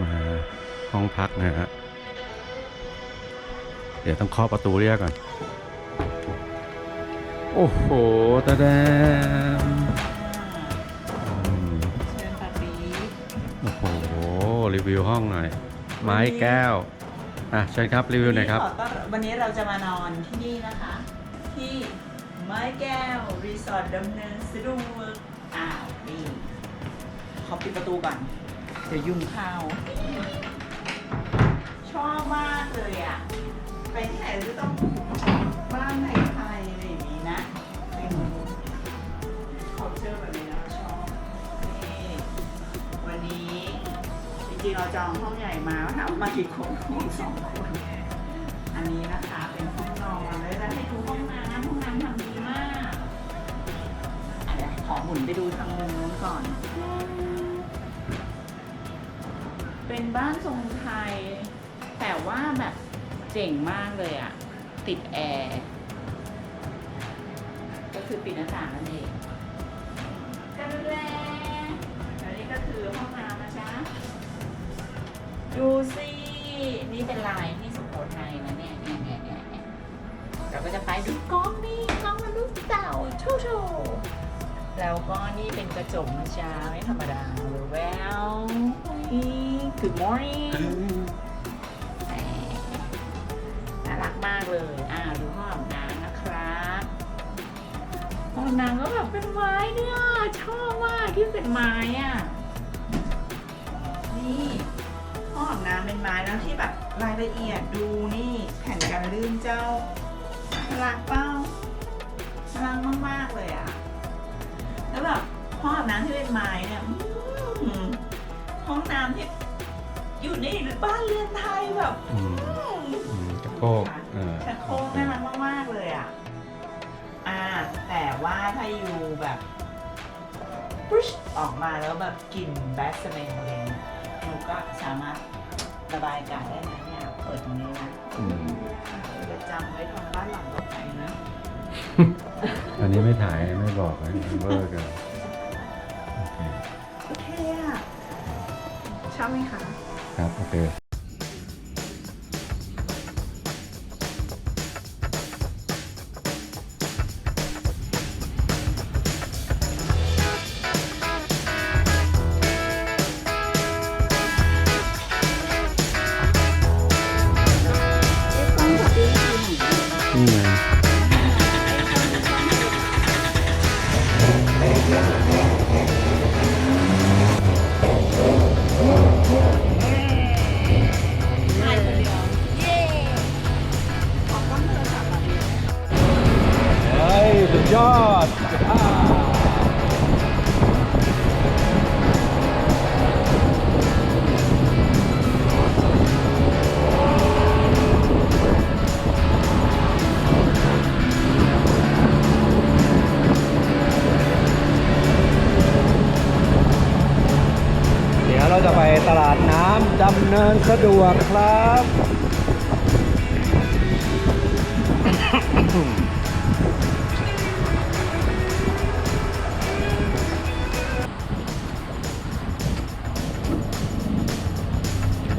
มาห้องพักนะฮะเดี๋ยวต้องเคาะประตูเรียกก่อนโอ้โหตาแดงเชิญปาปี โอ้โหรีวิวห้องหน่อยไม้แก้วเชิญครับรีวิวหน่อยครับวันนี้เราจะมานอนที่นี่นะคะ ที่ไม้แก้วรีสอร์ทดำเนินสะดวกนี่ขอปิดประตูก่อนเดี๋ยวยุงเข้าชอบมากเลยอ่ะไปที่ไหนก็ต้องบ้านไทยๆอะไรอย่างนี้นะเป็นcultureแบบนี้นะชอบนี่วันนี้จริงๆเราจองห้องใหญ่มาถามมากี่คนห้อง2 คนอันนี้นะคะเป็นห้องนอนแล้วจะให้ดูห้องน้ำทำดีมากเดี๋ยวขอหมุนไปดูทางมุมนู้นก่อน เป็นบ้านทรงไทยแต่ว่าแบบเจ๋งมากเลยอ่ะติดแอร์ก็คือปิดหน้าต่างนั่นเองกันแลแล้วนี่ก็คือห้องน้ำนะจ๊ะดูสินี่เป็นลายที่สุโขทัยนะเนี่ยเราก็จะไปดูกล้องนี่กล้องมันลูกเต่าโชว์แล้วก็นี่เป็นกระจกนะจ๊ะไม่ธรรมดาเลยแววGood morning น่ารักมากเลยดูห้องอาบน้ำนะครับห้องอาบน้ำก็แบบเป็นไม้เนี่ยชอบมากที่เป็นไม้อ่ะนี่ห้องอาบน้ำเป็นไม้แล้วที่แบบรายละเอียดดูนี่แผ่นกันลื่นเจ้าน่ารักเป้าน่ารักมากๆเลยอ่ะแล้วแบบห้องอาบน้ำที่เป็นไม้เนี่ยห้องน้ำที่อยู่ในบ้านเรือนไทยแบบตะโคกตะโคกน่ารักมากๆเลยอ่ะแต่ว่าถ้าอยู่แบบปุ๊ชออกมาแล้วแบบกลิ่นแบสเมลเลยหนูก็สามารถระบายอากาศได้นะเนี่ยเปิดตรงนี้นะจะจำไว้ทำบ้านหลังต่อไปนะ อันนี้ไม่ถ่ายไม่บอกนะเบอร์กันโอเคอ่ะชอบไหมคะครับโอเคนี่ไงสุดยอดเดี๋ยวเราจะไปตลาดน้ำดำเนินสะดวกครับ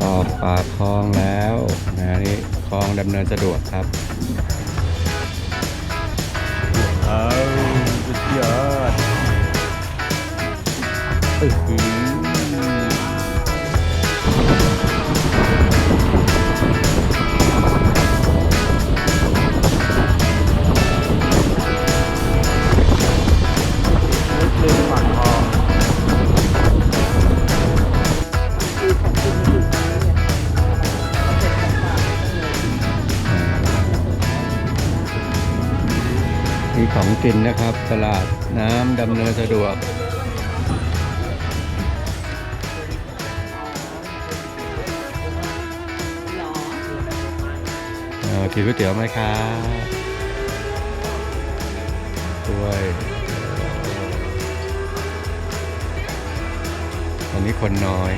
ออกปากคลองแล้วนะนี่คลองดำเนินสะดวกครับสุดยอดมีของกินนะครับตลาดน้ำดำเนินสะดวกกินก๋วยเตี๋ยวไหมครับด้วยตอนนี้คนน้อย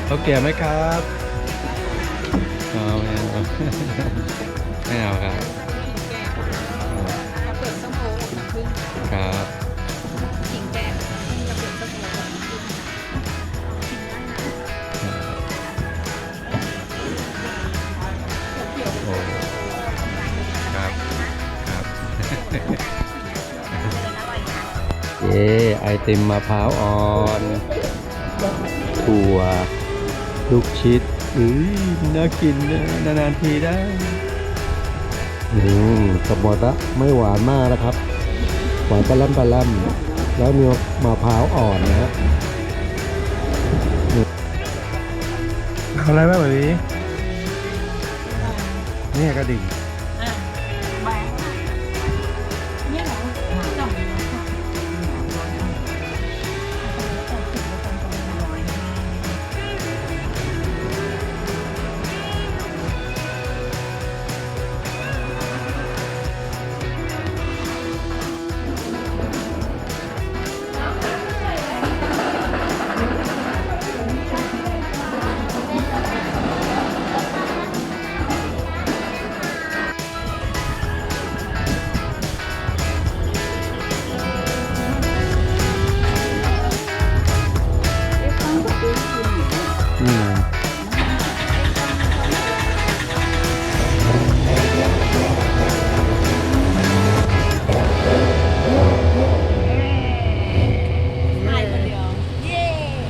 เขาเกี่ยวไหมครับไม่เอาไม่เอาครับครับ เย้ไอติมมะพร้าวอ่อนถั่วลูกชิดน่ากินนะนานๆทีได้สมมติไม่หวานมากนะครับ หวานปลาล่ำแล้วมีมะพร้าวอ่อนนะฮะเอาอะไรบ้างแบบนี้นี่กระดิ่ง มา